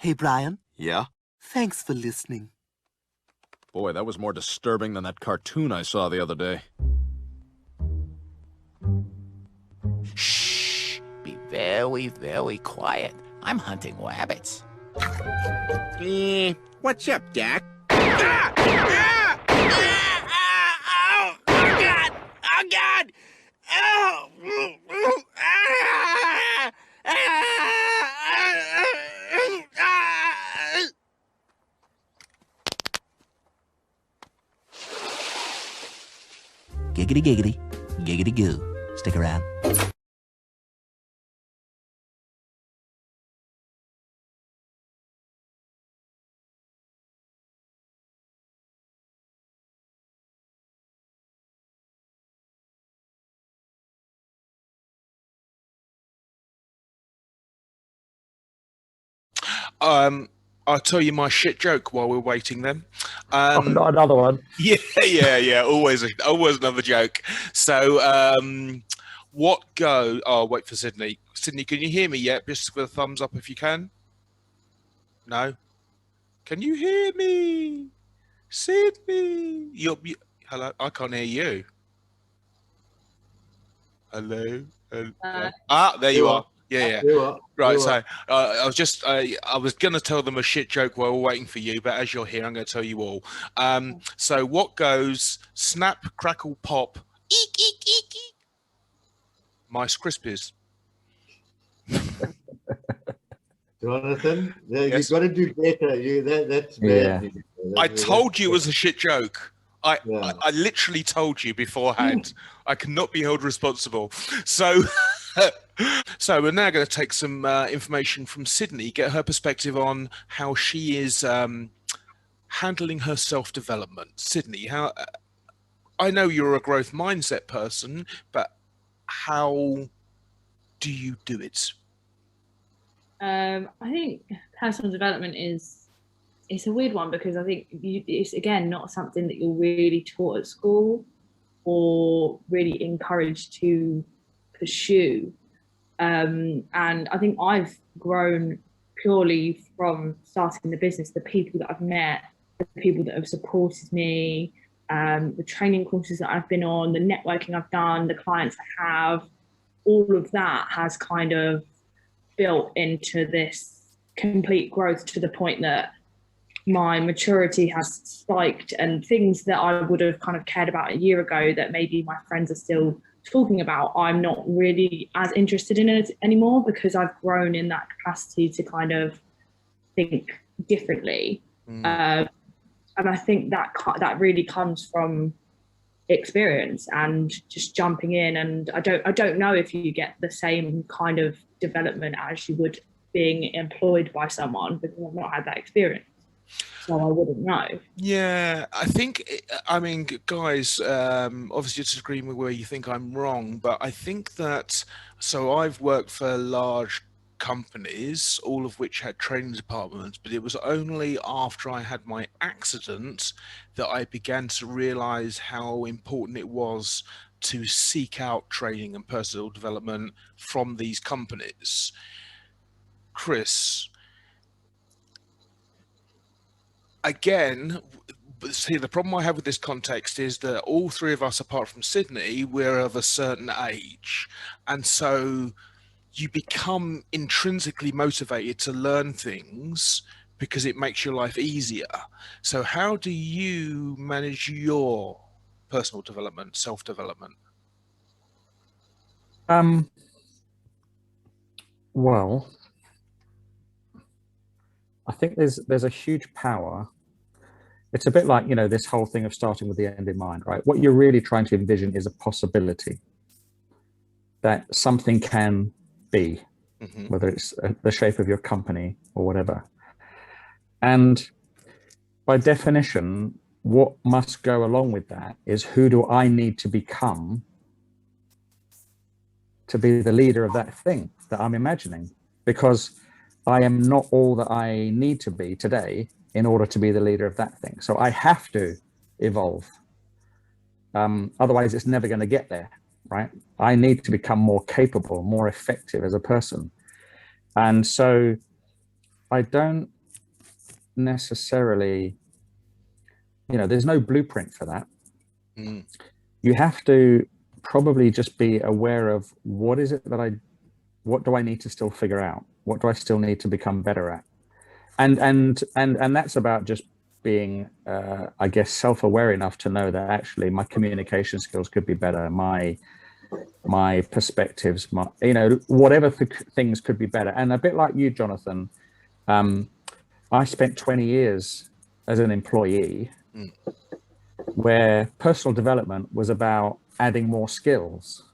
Hey, Brian. Yeah? Thanks for listening. Boy, that was more disturbing than that cartoon I saw the other day. Shh! Be very, very quiet. I'm hunting rabbits. What's up, Doc? Oh, God! Oh, God! Oh! Giggity giggity, giggity goo. Stick around. I'll tell you my shit joke while we're waiting then. Not another one. Yeah. Always another joke. So, I'll wait for Sydney. Sydney, can you hear me yet? Just with a thumbs up if you can. No? Can you hear me? Sydney? Hello? I can't hear you. Hello? There you are. Yeah. Right, so I was going to tell them a shit joke while we're waiting for you, but as you're here, I'm going to tell you all. So what goes snap, crackle, pop, eek, eek, eek, eek. Mice Krispies. Jonathan, Yes. you've got to do better. That's bad. Yeah. I told you it was a shit joke. I literally told you beforehand. I cannot be held responsible. So... So we're now going to take some information from Sydney, get her perspective on how she is handling her self-development. Sydney, how I know you're a growth mindset person, but how do you do it? I think personal development it's a weird one because I think it's again not something that you're really taught at school or really encouraged to pursue. And I think I've grown purely from starting the business, the people that I've met, the people that have supported me, the training courses that I've been on, the networking I've done, the clients I have, all of that has kind of built into this complete growth to the point that my maturity has spiked, and things that I would have kind of cared about a year ago that maybe my friends are still talking about, I'm not really as interested in it anymore because I've grown in that capacity to kind of think differently. And I think that really comes from experience and just jumping in. And I don't know if you get the same kind of development as you would being employed by someone because I've not had that experience. So I wouldn't know. Yeah, I mean, guys, obviously disagreeing with where you think I'm wrong, but I think that, so I've worked for large companies, all of which had training departments, but it was only after I had my accident that I began to realize how important it was to seek out training and personal development from these companies. Chris, again, see, the problem I have with this context is that all three of us, apart from Sydney, we're of a certain age. And so you become intrinsically motivated to learn things because it makes your life easier. So how do you manage your personal development, self-development? Well, I think there's a huge power. It's a bit like, this whole thing of starting with the end in mind, right? What you're really trying to envision is a possibility that something can be, whether it's the shape of your company or whatever. And by definition, what must go along with that is, who do I need to become to be the leader of that thing that I'm imagining? Because I am not all that I need to be today in order to be the leader of that thing. So I have to evolve. Otherwise, it's never going to get there, right? I need to become more capable, more effective as a person. And so I don't necessarily, there's no blueprint for that. You have to probably just be aware of what do I need to still figure out? What do I still need to become better at? And that's about just being, I guess, self-aware enough to know that actually my communication skills could be better. My perspectives, whatever things could be better. And a bit like you, Jonathan, I spent 20 years as an employee where personal development was about adding more skills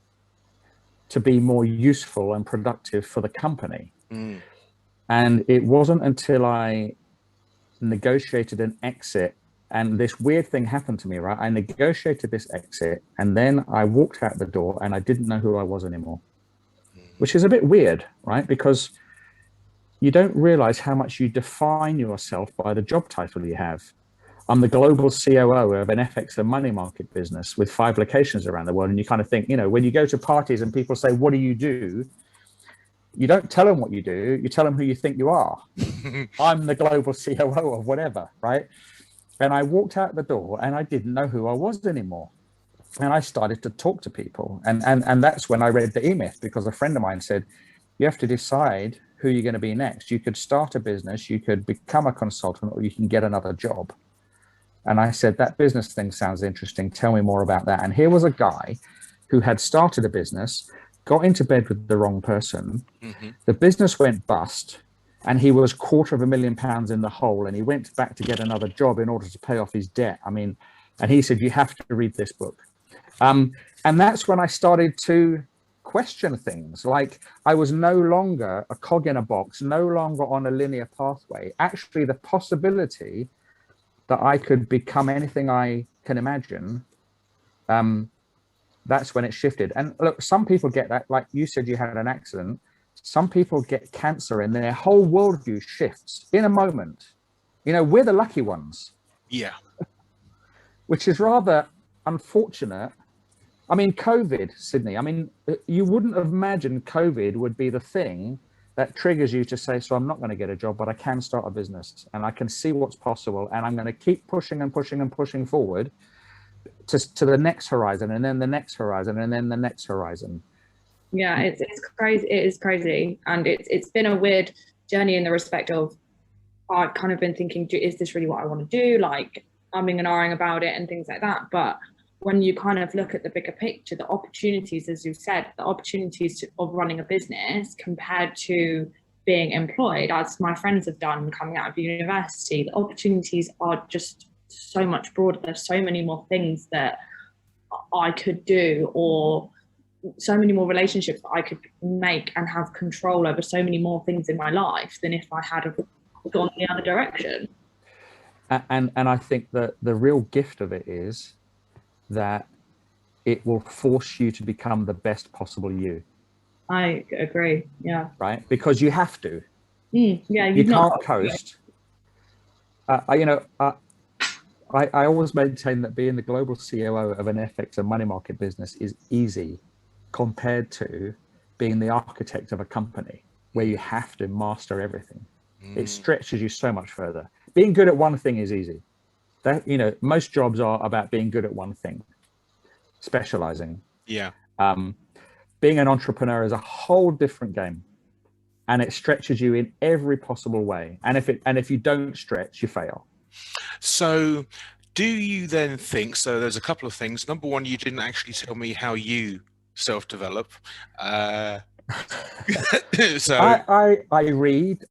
to be more useful and productive for the company. And it wasn't until I negotiated an exit, and this weird thing happened to me, right? I negotiated this exit, and then I walked out the door and I didn't know who I was anymore, which is a bit weird, right? Because you don't realize how much you define yourself by the job title you have. I'm the global COO of an FX and money market business with 5 locations around the world. And you kind of think, when you go to parties and people say, what do? You don't tell them what you do. You tell them who you think you are. I'm the global COO of whatever, right? And I walked out the door and I didn't know who I was anymore. And I started to talk to people. And that's when I read the E-Myth, because a friend of mine said, you have to decide who you're going to be next. You could start a business, you could become a consultant, or you can get another job. And I said, that business thing sounds interesting. Tell me more about that. And here was a guy who had started a business, got into bed with the wrong person. The business went bust, and he was £250,000 in the hole, and he went back to get another job in order to pay off his debt. And he said, you have to read this book. And that's when I started to question things. Like, I was no longer a cog in a box, no longer on a linear pathway. Actually, the possibility that I could become anything I can imagine, that's when it shifted. And look, some people get that, like you said, you had an accident. Some people get cancer and their whole worldview shifts in a moment. We're the lucky ones. Yeah. Which is rather unfortunate. COVID, Sydney, you wouldn't have imagined COVID would be the thing that triggers you to say, so I'm not going to get a job, but I can start a business and I can see what's possible. And I'm going to keep pushing and pushing and pushing forward to the next horizon, and then the next horizon, and then the next horizon. Yeah, it's crazy. It is crazy. And it's been a weird journey in the respect of, I've kind of been thinking, is this really what I want to do? Like, umming and ahhing about it and things like that. But when you kind of look at the bigger picture, the opportunities, as you said, the opportunities of running a business compared to being employed, as my friends have done coming out of university, the opportunities are just so much broader. There's so many more things that I could do, or so many more relationships that I could make and have control over so many more things in my life than if I had gone the other direction. And I think that the real gift of it is that it will force you to become the best possible you. I agree. Yeah. Right? Because you have to. Yeah. You can't coast. I always maintain that being the global COO of an FX and money market business is easy compared to being the architect of a company where you have to master everything. It stretches you so much further. Being good at one thing is easy. Most jobs are about being good at one thing, specializing. Yeah. Being an entrepreneur is a whole different game, and it stretches you in every possible way. And if you don't stretch, you fail. So do you then think, so there's a couple of things. Number one, you didn't actually tell me how you self-develop. So I read,